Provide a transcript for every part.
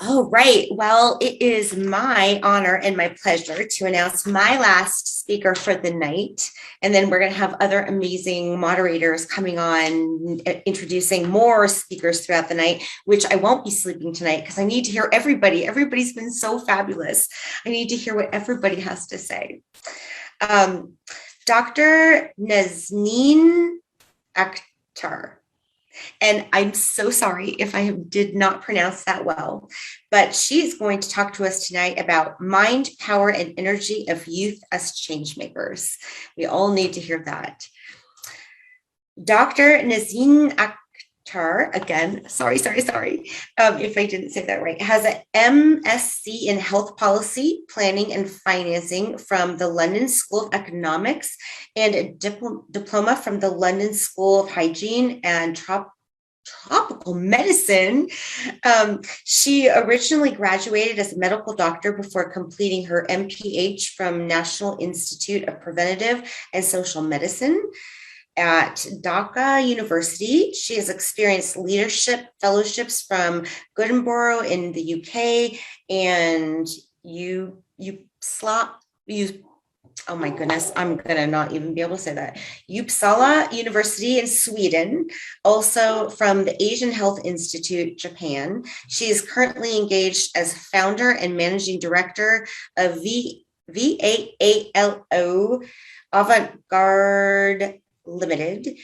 Oh, right. Well, it is my honor and my pleasure to announce my last speaker for the night. And then we're going to have other amazing moderators coming on, introducing more speakers throughout the night, which I won't be sleeping tonight because I need to hear everybody. Everybody's been so fabulous. I need to hear what everybody has to say. Dr. Nazneen Akhter. And I'm so sorry if I did not pronounce that well, but she's going to talk to us tonight about mind, power, and energy of youth as change makers. We all need to hear that. Dr. Nazneen Akhter, again, sorry, if I didn't say that right, has an MSc in Health Policy, Planning and Financing from the London School of Economics and a diploma from the London School of Hygiene and Tropical Medicine. She originally graduated as a medical doctor before completing her MPH from National Institute of Preventative and Social Medicine at Dhaka University. She has experienced leadership fellowships from Edinburgh in the UK and oh my goodness, I'm gonna not even be able to say that. Uppsala University in Sweden, also from the Asian Health Institute, Japan. She is currently engaged as founder and managing director of VAALO Avant-Garde Limited.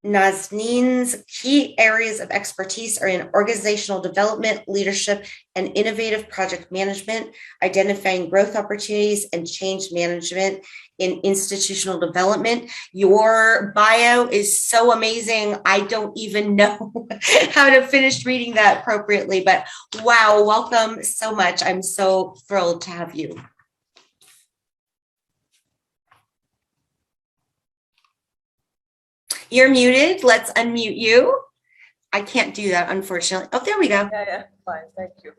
Nazneen's key areas of expertise are in organizational development, leadership, and innovative project management, identifying growth opportunities and change management in institutional development. Your bio is so amazing. I don't even know how to finish reading that appropriately, but wow, welcome so much. I'm so thrilled to have you. You're muted. Let's unmute you. I can't do that, unfortunately. Oh, there we go. Yeah, fine. Thank you.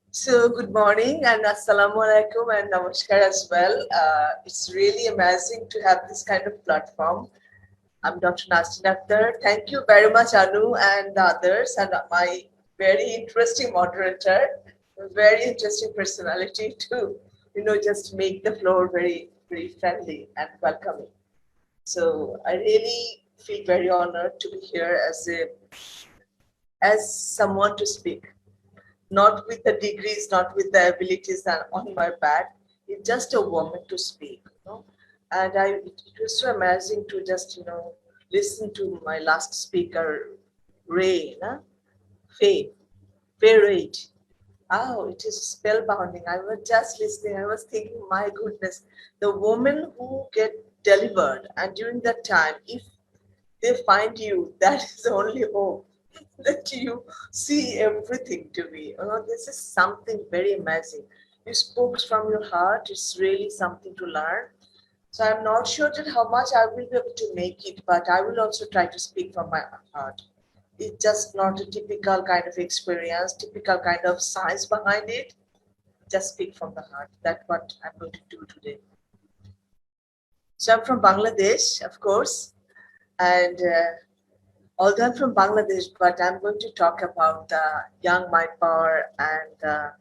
So good morning and assalamu alaikum and namaskar as well. It's really amazing to have this kind of platform. I'm Dr. Nazneen Akhter. Thank you very much, Anu and the others, and my very interesting moderator, very interesting personality to, just make the floor very, very friendly and welcoming. So I really feel very honored to be here as someone to speak, not with the degrees, not with the abilities that on my back. It's just a woman to speak, And it was so amazing to just, listen to my last speaker, Ray, Faye Rate. Oh, it is spellbounding. I was just listening. I was thinking, my goodness, the woman who get delivered, and during that time, if they find you, that is the only hope that you see everything to be. This is something very amazing. You spoke from your heart. It's really something to learn. So I'm not sure that how much I will be able to make it, but I will also try to speak from my heart. It's just not a typical kind of experience, typical kind of science behind it. Just speak from the heart. That's what I'm going to do today. So I'm from Bangladesh, of course. And although I'm from Bangladesh, but I'm going to talk about young mind power and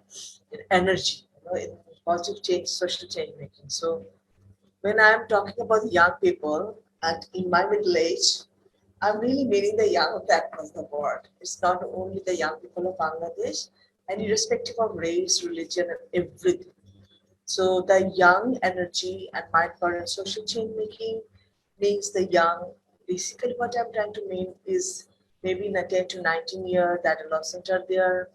energy, in positive change, social change making. So when I'm talking about young people and in my middle age, I'm really meaning the young of that across the board. It's not only the young people of Bangladesh, and irrespective of race, religion, and everything. So the young energy and mind power and social change making means the young. Basically, what I'm trying to mean is maybe in a 10 to 19 year, that adolescent are there.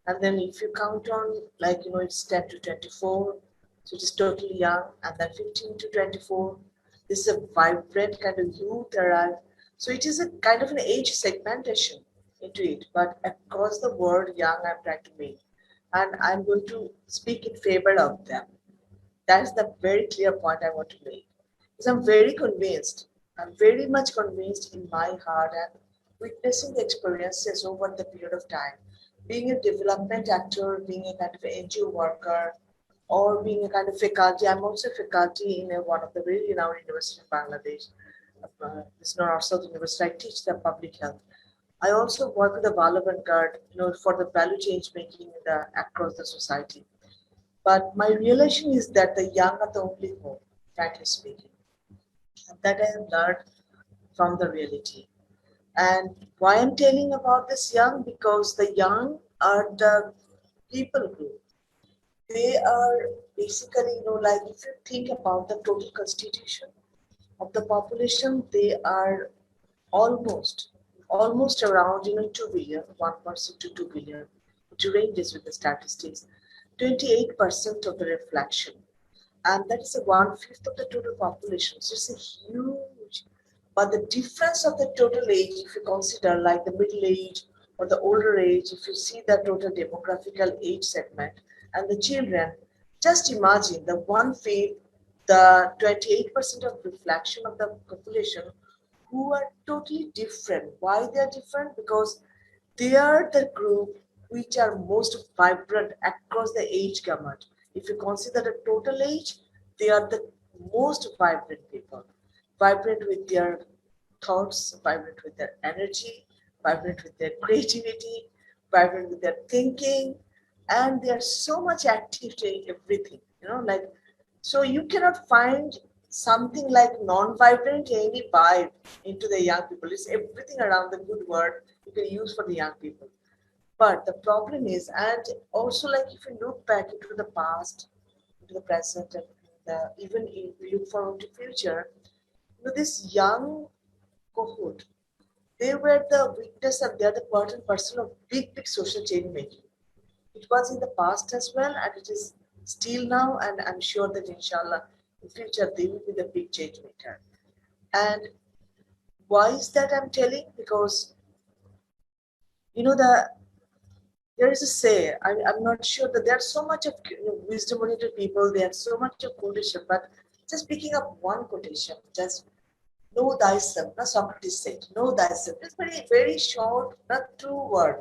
And then if you count on, it's 10 to 24, so it is totally young. And then 15 to 24, this is a vibrant kind of youth arrive. So it is a kind of an age segmentation into it, but across the world, young, I'm trying to make. And I'm going to speak in favor of them. That's the very clear point I want to make. Because I'm very convinced, I'm very much convinced in my heart and witnessing the experiences over the period of time. Being a development actor, being a kind of an NGO worker, or being a kind of faculty. I'm also a faculty in one of the very renowned universities in Bangladesh. It's not South University. I teach the public health. I also work with the avant-garde, for the value change making across the society. But my realization is that the young are the only hope, frankly speaking, and that I have learned from the reality. And why I'm telling about this young? Because the young are the people group. They are basically, like if you think about the total constitution of the population, they are almost, almost around 2 billion, 1% to 2 billion. It ranges with the statistics. 28% of the reflection, and that is a one-fifth of the total population. So it's a huge. But the difference of the total age, if you consider like the middle age or the older age, if you see the total demographical age segment and the children, just imagine the one-fifth, the 28% of reflection of the population who are totally different. Why they are different? Because they are the group which are most vibrant across the age gamut. If you consider the total age, they are the most vibrant people, vibrant with their thoughts, vibrant with their energy, vibrant with their creativity, vibrant with their thinking, and they are so much active to everything. Like so you cannot find something like non-vibrant any vibe into the young people. It's everything around the good word you can use for the young people. But the problem is, and also like if you look back into the past, into the present, and even if you look forward to future, this young cohort, they were the witness and they're the part and parcel of big, big social change making. It was in the past as well, and it is still now, and I'm sure that inshallah, in future, they will be the big change maker. And why is that I'm telling? Because, the there is a say. I'm not sure that there's so much of wisdom-oriented people. They have so much of quotation, but just picking up one quotation, just know thyself. Not Socrates said, know thyself. It's very, very short, not two word,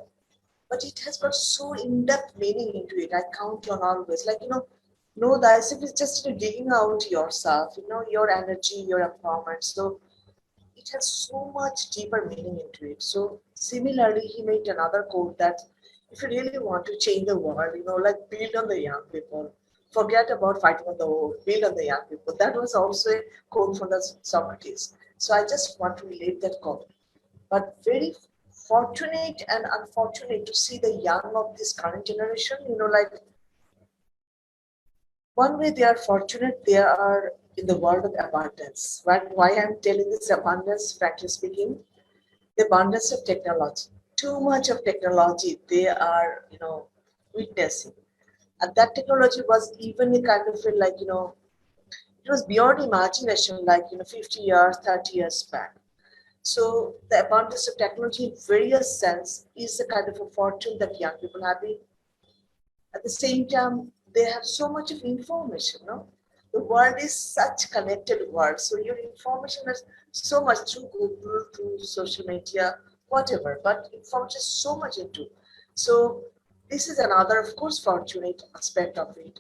but it has got so in-depth meaning into it. I count on always. Like, know thyself is just digging out yourself, your energy, your empowerment. So it has so much deeper meaning into it. So similarly, he made another quote that if you really want to change the world, like build on the young people. Forget about fighting on the war, build on the young people. That was also a quote from the Socrates. So I just want to relate that quote. But very fortunate and unfortunate to see the young of this current generation, like one way they are fortunate, they are in the world of abundance. Why I'm telling this abundance, frankly speaking, the abundance of technology. Too much of technology they are, witnessing. And that technology was even a kind of like, it was beyond imagination, like, 50 years, 30 years back. So the abundance of technology in various sense is a kind of a fortune that young people have. At the same time, they have so much of information. No, the world is such connected world. So your information is so much through Google, through social media, whatever. But information is so much into. So this is another, of course, fortunate aspect of it.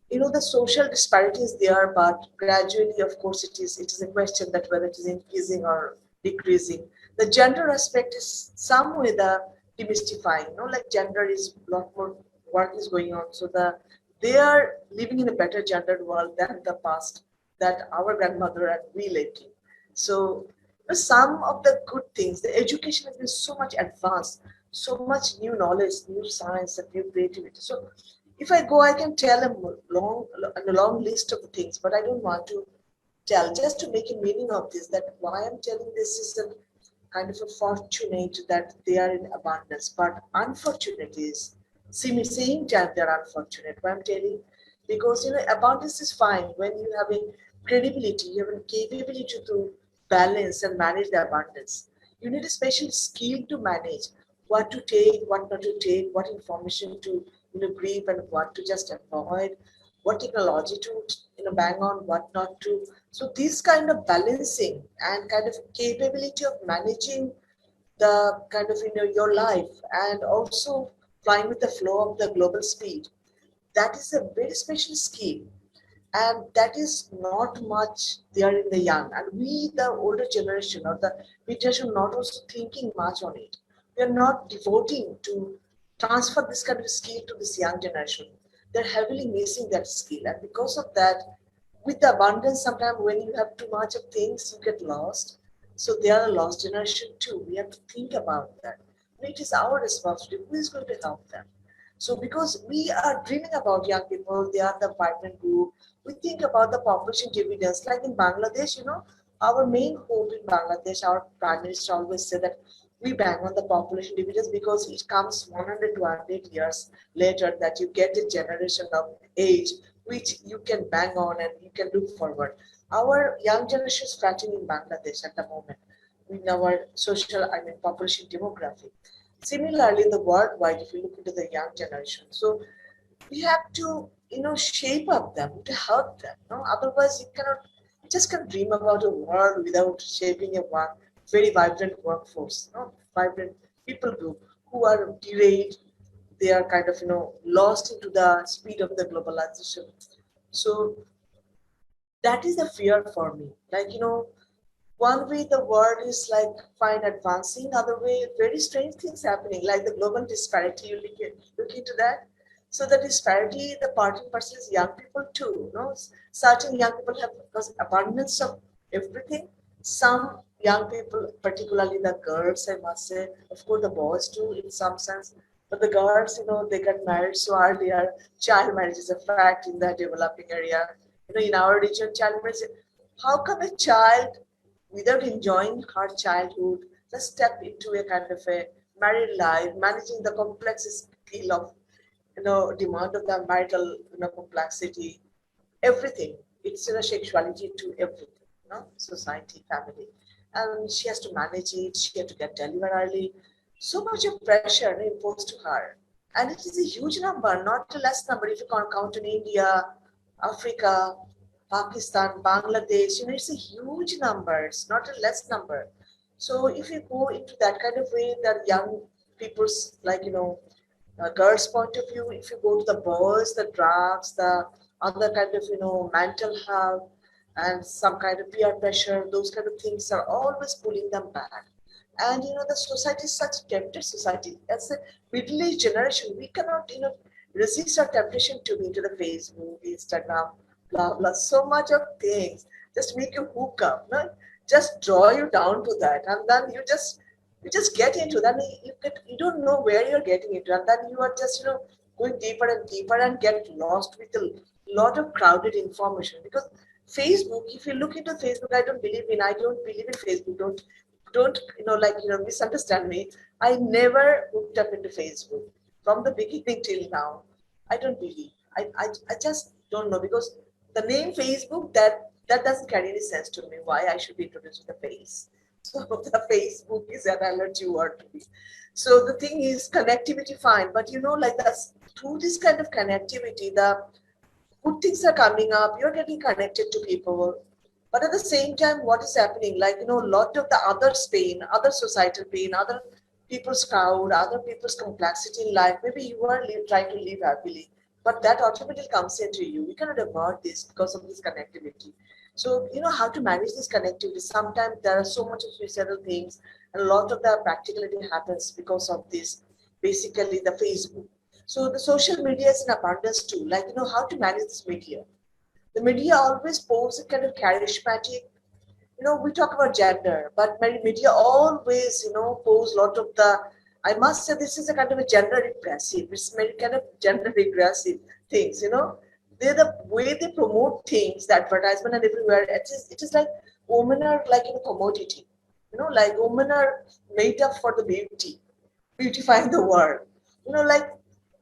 The social disparity is there, but gradually, of course, it is a question that whether it is increasing or decreasing. The gender aspect is some way the demystifying. Like gender is a lot more work is going on, so they are living in a better gendered world than the past that our grandmother and we lived in. So some of the good things, the education has been so much advanced, so much new knowledge, new science, and new creativity. So if I go, I can tell a long list of things, but I don't want to tell. Just to make a meaning of this, that why I'm telling this is a kind of a fortunate that they are in abundance, but unfortunate is same time they're unfortunate. Why I'm telling, because abundance is fine when you have a credibility, you have a capability to balance and manage the abundance. You need a special skill to manage what to take, what not to take, what information to grip and what to just avoid, what technology to bang on, what not to. So this kind of balancing and kind of capability of managing the kind of your life and also flying with the flow of the global speed, that is a very special skill, and that is not much there in the young, and we the older generation or the generation not also thinking much on it. we are not devoting to transfer this kind of skill to this young generation. They're heavily missing that skill. And because of that, with the abundance, sometimes when you have too much of things, you get lost. So they are a lost generation too. We have to think about that. And it is our responsibility. Who is going to help them? So because we are dreaming about young people, they are the vibrant group. We think about the population dividends. Like in Bangladesh, our main hope in Bangladesh, our prime minister always said that we bang on the population dividends because it comes 100 to 100 years later that you get a generation of age which you can bang on and you can look forward. Our young generation is flattening in Bangladesh at the moment in our social, population demographic. Similarly, in the worldwide, if you look into the young generation, so we have to, shape up them to help them. Otherwise, you just can't dream about a world without shaping a one very vibrant workforce, vibrant people group who are derailed. They are kind of, lost into the speed of the globalization. So that is a fear for me. Like, one way the world is like fine advancing, other way very strange things happening, like the global disparity. You look into that. So the disparity, the part and parcel is young people too. Certain young people have because abundance of everything. Some young people, particularly the girls, I must say, of course the boys too in some sense, but the girls, they get married so earlier. Child marriage is a fact in the developing area. In our region, child marriage. How come a child without enjoying her childhood, just step into a kind of a married life, managing the complex skill of, demand of the marital, complexity, everything. It's, sexuality to everything, society, family. And she has to manage it, she has to get delivered early. So much of pressure imposed to her. And it is a huge number, not a less number if you can count in India, Africa, Pakistan, Bangladesh, it's a huge number, it's not a less number. So if you go into that kind of way, that young people's like, girls' point of view, if you go to the boys, the drugs, the other kind of, mental health and some kind of peer pressure, those kind of things are always pulling them back. And the society is such a tempted society. As a middle-aged generation, we cannot, resist our temptation to be into the Facebook, Instagram, blah blah. So much of things just make you hook up, no? Just draw you down to that, and then you just get into that. You don't know where you're getting into, and then you are just going deeper and deeper and get lost with a lot of crowded information because Facebook, if you look into Facebook, I don't believe in Facebook. Don't misunderstand me. I never hooked up into Facebook from the beginning till now. I don't believe. I just don't know because the name Facebook that doesn't carry any sense to me. Why I should be introduced to the face? So the Facebook is an allergy word to me. So the thing is connectivity fine, but like that's through this kind of connectivity, the good things are coming up, you're getting connected to people. But at the same time, what is happening? Like, a lot of the others' pain, other societal pain, other people's crowd, other people's complexity in life, maybe you are trying to live happily, but that automatically comes into you. You cannot avoid this because of this connectivity. So, how to manage this connectivity. Sometimes there are so much of suicidal things, and a lot of the practicality happens because of this, basically the Facebook. So the social media is in abundance too. Like, how to manage this media. The media always pose a kind of charismatic, we talk about gender, but media always, pose a lot of the, I must say this is a kind of a gender repressive, it's very kind of gender regressive things, They're the way they promote things, the advertisement and everywhere, it is like women are like in a commodity, like women are made up for the beautifying the world. Like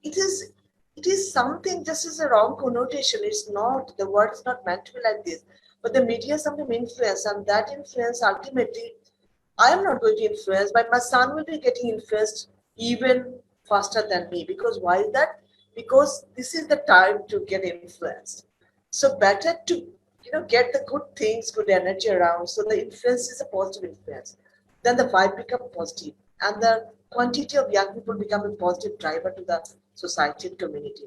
it is it is something just as a wrong connotation. It's not, the word is not meant to be like this. But the media sometimes influence, and that influence ultimately I am not going to influence, but my son will be getting influenced even faster than me. Because why is that? Because this is the time to get influenced. So better to get the good things, good energy around. So the influence is a positive influence. Then the vibe become positive, and the quantity of young people become a positive driver to the society and community.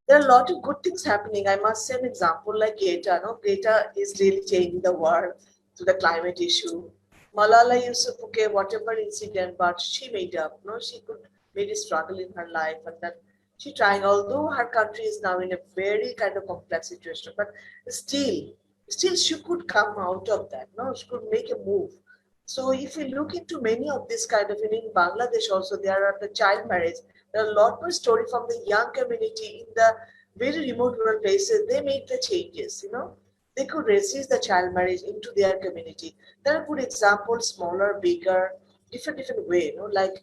There are a lot of good things happening. I must say an example like Greta. No, Greta is really changing the world to the climate issue. Malala Yousafzai, whatever incident, but she made up. No, she could made a struggle in her life, and then she trying. Although her country is now in a very kind of complex situation, but still, still she could come out of that. No, she could make a move. So if you look into many of this kind of in Bangladesh also, there are the child marriage. There are a lot more story from the young community in the very remote rural places. They made the changes. They could resist the child marriage into their community. There are good examples, smaller, bigger, different way. Like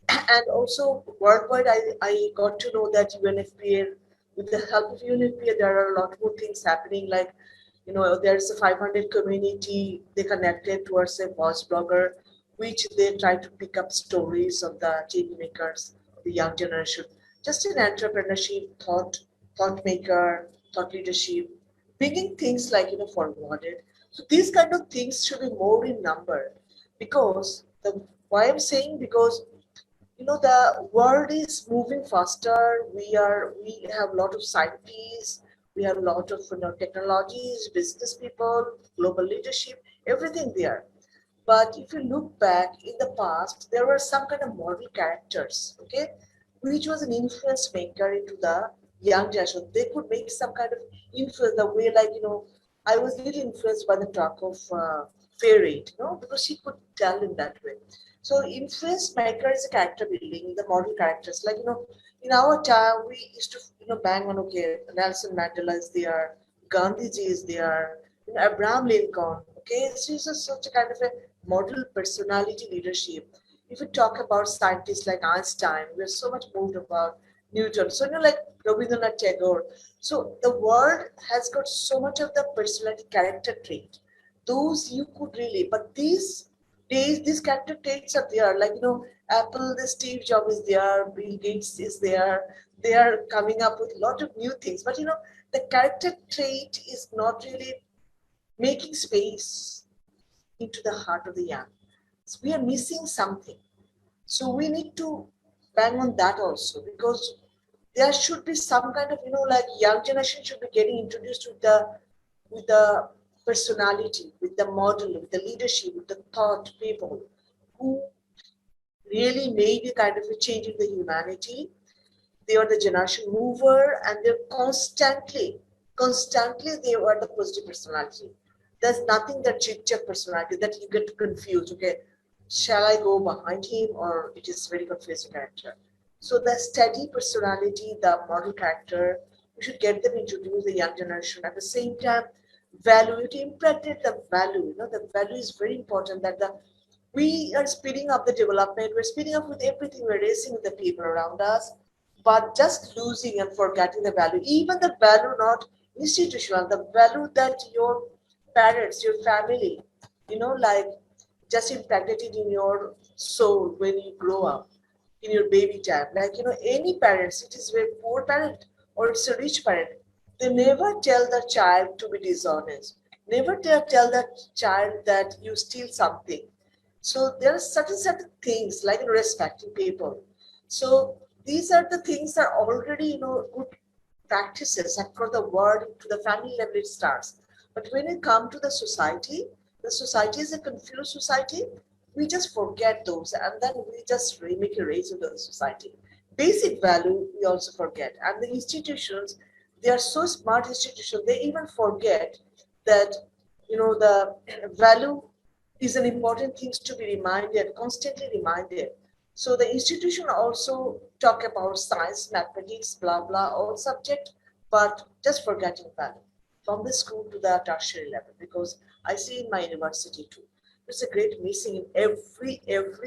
and also worldwide, I got to know that UNFPA, with the help of UNFPA, there are a lot more things happening. Like, there's a 500 community they connected towards a voice blogger, which they try to pick up stories of the change makers, of the young generation. Just an entrepreneurship, thought maker, thought leadership, bringing things like forwarded. So these kind of things should be more in number, because the why I'm saying, because the world is moving faster. We have a lot of scientists, we have a lot of technologies, business people, global leadership, everything there. But if you look back in the past, there were some kind of model characters, okay, which was an influence maker into the young generation. They could make some kind of influence the way, like, I was really influenced by the talk of Fairy, because she could tell in that way. So influence maker is a character building, the model characters. Like, in our time, we used to, bang on, okay, Nelson Mandela is there, Gandhiji is there, Abraham Lincoln, okay? So it's such a kind of a model personality leadership. If we talk about scientists like Einstein, we're so much moved about Newton. So, like Rabindranath Tagore. So the world has got so much of the personality character trait. Those you could really, but these character traits are there. Like, Apple, the Steve Jobs is there, Bill Gates is there. They are coming up with a lot of new things. But the character trait is not really making space into the heart of the young. So we are missing something. So we need to bang on that also, because there should be some kind of, like young generation should be getting introduced with the personality, with the model, with the leadership, with the thought people who really made a kind of a change in the humanity. They are the generation mover, and they're constantly they are the positive personality. There's nothing that chit-chat personality that you get confused. Okay, shall I go behind him, or it is very confusing character. So the steady personality, the model character, we should get them introduced the young generation. At the same time, value, to impregnate the value. The value is very important, that we are speeding up the development, we're speeding up with everything, we're racing with the people around us, but just losing and forgetting the value, even the value not institutional, the value that your parents, your family, like just impacted in your soul when you grow up, in your baby time. Like, any parents, it is a poor parent or it's a rich parent, they never tell the child to be dishonest, never tell the child that you steal something. So there are certain things like respecting people. So these are the things that are already, good practices across the world. To the family level it starts. But when it comes to the society is a confused society. We just forget those, and then we just make a race into the society. Basic value we also forget, and the institutions, they are so smart institutions. They even forget that the value is an important thing to be reminded, constantly reminded. So the institution also talk about science, mathematics, blah blah, all subject, but just forgetting value from the school to the tertiary level. Because I see in my university too, there's a great missing in every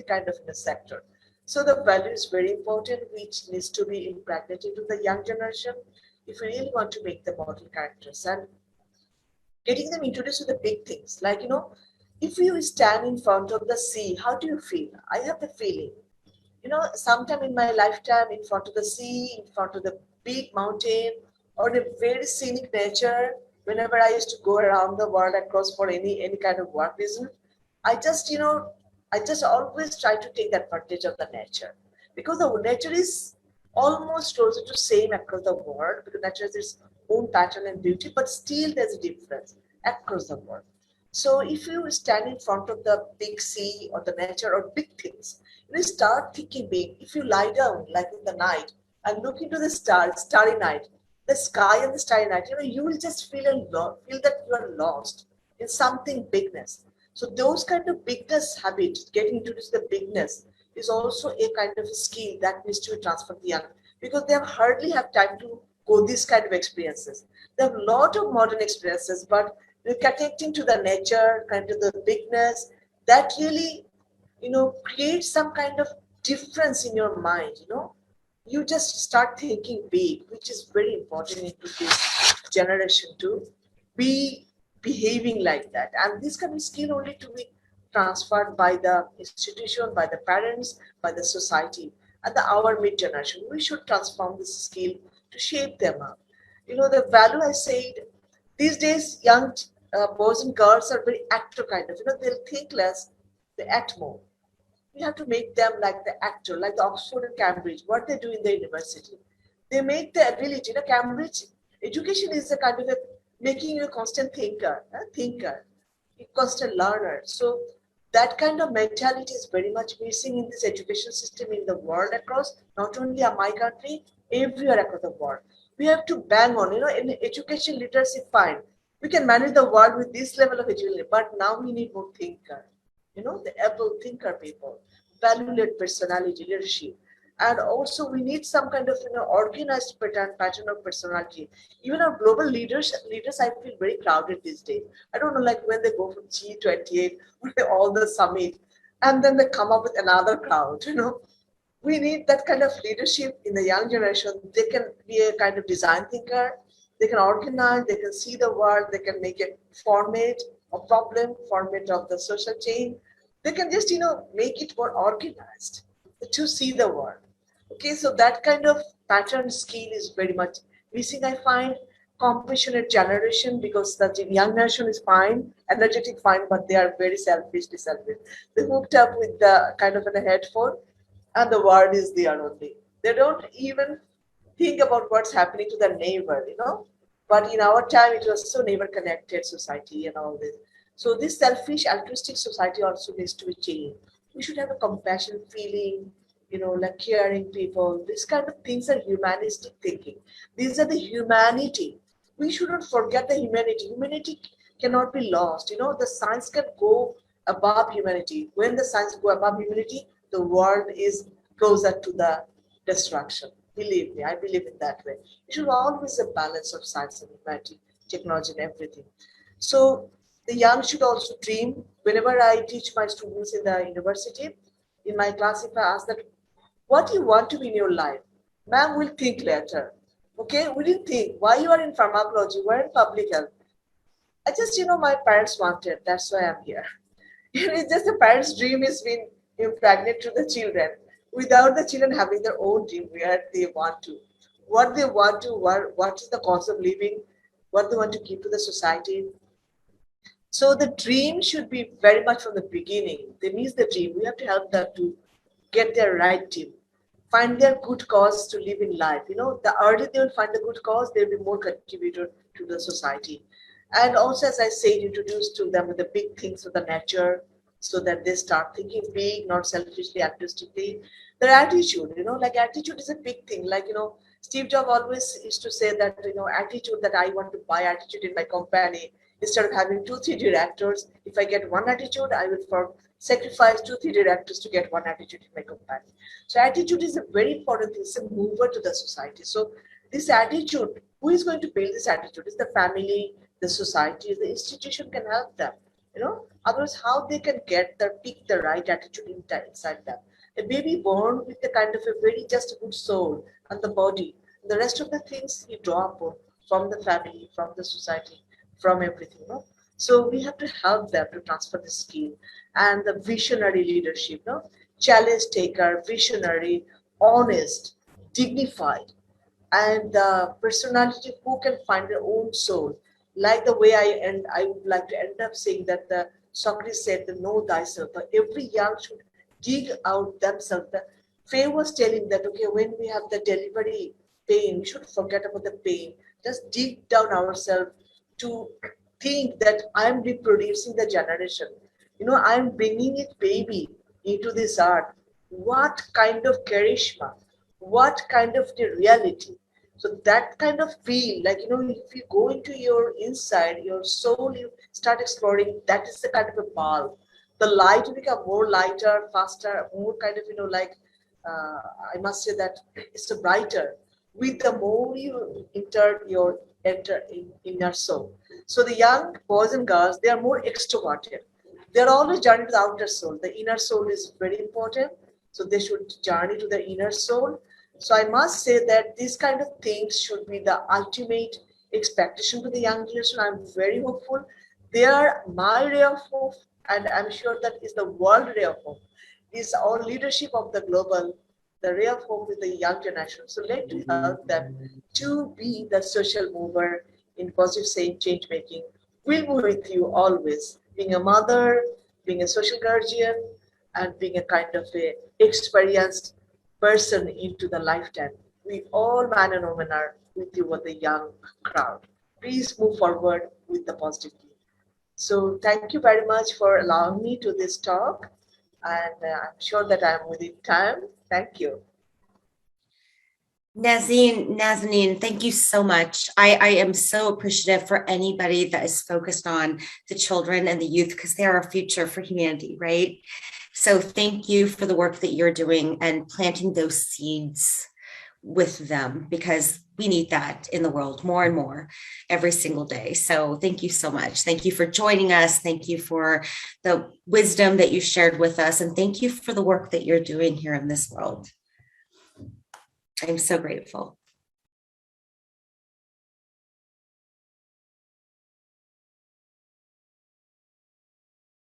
kind of in a sector. So the value is very important, which needs to be impregnated into the young generation if we really want to make the model characters, and getting them introduced to the big things. Like, if you stand in front of the sea, how do you feel? I have the feeling, sometime in my lifetime, in front of the sea, in front of the big mountain, or a very scenic nature, whenever I used to go around the world across for any kind of work reason, I just, I just always try to take advantage of the nature, because the nature is almost closer to same across the world, because nature has its own pattern and beauty, but still there's a difference across the world. So if you stand in front of the big sea or the nature or big things, you start thinking big. If you lie down like in the night and look into the stars, starry night, the sky and the starry night, you will just feel that you are lost in something bigness. So those kind of bigness habit, getting introduced to the bigness, is also a kind of skill that needs to be transferred to the young, because they hardly have time to go these kind of experiences. They have a lot of modern experiences, but connecting to the nature, kind of the bigness, that really, creates some kind of difference in your mind. You just start thinking big, which is very important into this generation to be behaving like that. And this kind of skill only to be transferred by the institution, by the parents, by the society, and our mid generation. We should transform this skill to shape them up. The value I said, these days young boys and girls are very actor kind of. They'll think less, they act more. We have to make them like the actor, like the Oxford and Cambridge, what they do in the university. They make the ability, Cambridge education is a kind of a making you a constant thinker, a constant learner. So that kind of mentality is very much missing in this education system in the world across, not only in my country, everywhere across the world. We have to bang on, in education literacy, fine. We can manage the world with this level of education, but now we need more thinker, the able thinker people, value-led personality, leadership. And also we need some kind of organized pattern of personality. Even our global leaders I feel very crowded these days. I don't know, like when they go from G28 with all the summit, and then they come up with another crowd. We need that kind of leadership in the young generation. They can be a kind of design thinker, they can organize, they can see the world, they can make a format of problem, format of the social chain. They can just, make it more organized to see the world. Okay, so that kind of pattern skill is very much missing, I find. Compassionate generation, because the young nation is fine, energetic, fine, but they are very selfishly selfish. They hooked up with the kind of a headphone, and the word is there only. They don't even think about what's happening to their neighbor. But in our time, it was so neighbor connected society and all this. So this selfish, altruistic society also needs to be changed. We should have a compassion feeling, like caring people. These kind of things are humanistic thinking. These are the humanity. We shouldn't forget the humanity. Humanity cannot be lost. The science can go above humanity. When the science go above humanity, the world is closer to the destruction. Believe me, I believe in that way. It should always a balance of science and humanity, technology and everything. So the young should also dream. Whenever I teach my students in the university, in my class, if I ask that, what you want to be in your life? Ma'am will think later. Okay, we didn't think. Why you are in pharmacology? Why in public health? I just, my parents wanted. That's why I'm here. It's just the parents' dream is being impregnated to the children without the children having their own dream where they want to, what they want to, what is the cause of living, what they want to give to the society. So the dream should be very much from the beginning. They miss the dream. We have to help them to get their right dream, find their good cause to live in life. The earlier they will find the good cause, they'll be more contributor to the society. And also, as I said, introduce to them with the big things of the nature, so that they start thinking big, not selfishly, altruistically. Their attitude, like attitude is a big thing. Like, Steve Jobs always used to say that, attitude, that I want to buy attitude in my company. Instead of having 2-3 directors, if I get one attitude, I will sacrifice 2-3 directors to get one attitude in my company. So attitude is a very important thing. It's a mover to the society. So this attitude, who is going to build this attitude? Is the family, the society, the institution can help them. Otherwise, how they can pick the right attitude inside them? A baby born with the kind of a very just good soul and the body. The rest of the things you draw upon from the family, from the society, from everything. So we have to help them to transfer the skill and the visionary leadership. Challenge taker, visionary, honest, dignified, and the personality who can find their own soul. Like the way I would like to end up saying that the Socrates said, the know thyself. But every young should dig out themselves. The Faye was telling that, okay, when we have the delivery pain, we should forget about the pain. Just dig down ourselves to think that I'm reproducing the generation. I'm bringing it baby into this earth. What kind of charisma? What kind of the reality? So that kind of feel like, if you go into your inside, your soul, you start exploring, that is the kind of a ball. The light will become more lighter, faster, more kind of, uh, I must say that it's a brighter with the more you enter in inner soul. So the young boys and girls, they are more extroverted. They are always journey to the outer soul. The inner soul is very important. So they should journey to the inner soul. So I must say that these kind of things should be the ultimate expectation for the young generation. I'm very hopeful. They are my ray of hope, and I'm sure that is the world ray of hope. Is our leadership of the global, the ray of hope with the young generation. So let to help them to be the social mover in positive change making. We'll be with you always, being a mother, being a social guardian, and being a kind of a experienced person into the lifetime. We all man and woman are with you with the young crowd. Please move forward with the positivity. So thank you very much for allowing me to this talk, and I'm sure that I'm within time. Thank you. Nazneen, thank you so much. I am so appreciative for anybody that is focused on the children and the youth because they are our future for humanity, right? So thank you for the work that you're doing and planting those seeds with them because we need that in the world more and more every single day. So thank you so much. Thank you for joining us. Thank you for the wisdom that you shared with us. And thank you for the work that you're doing here in this world. I'm so grateful.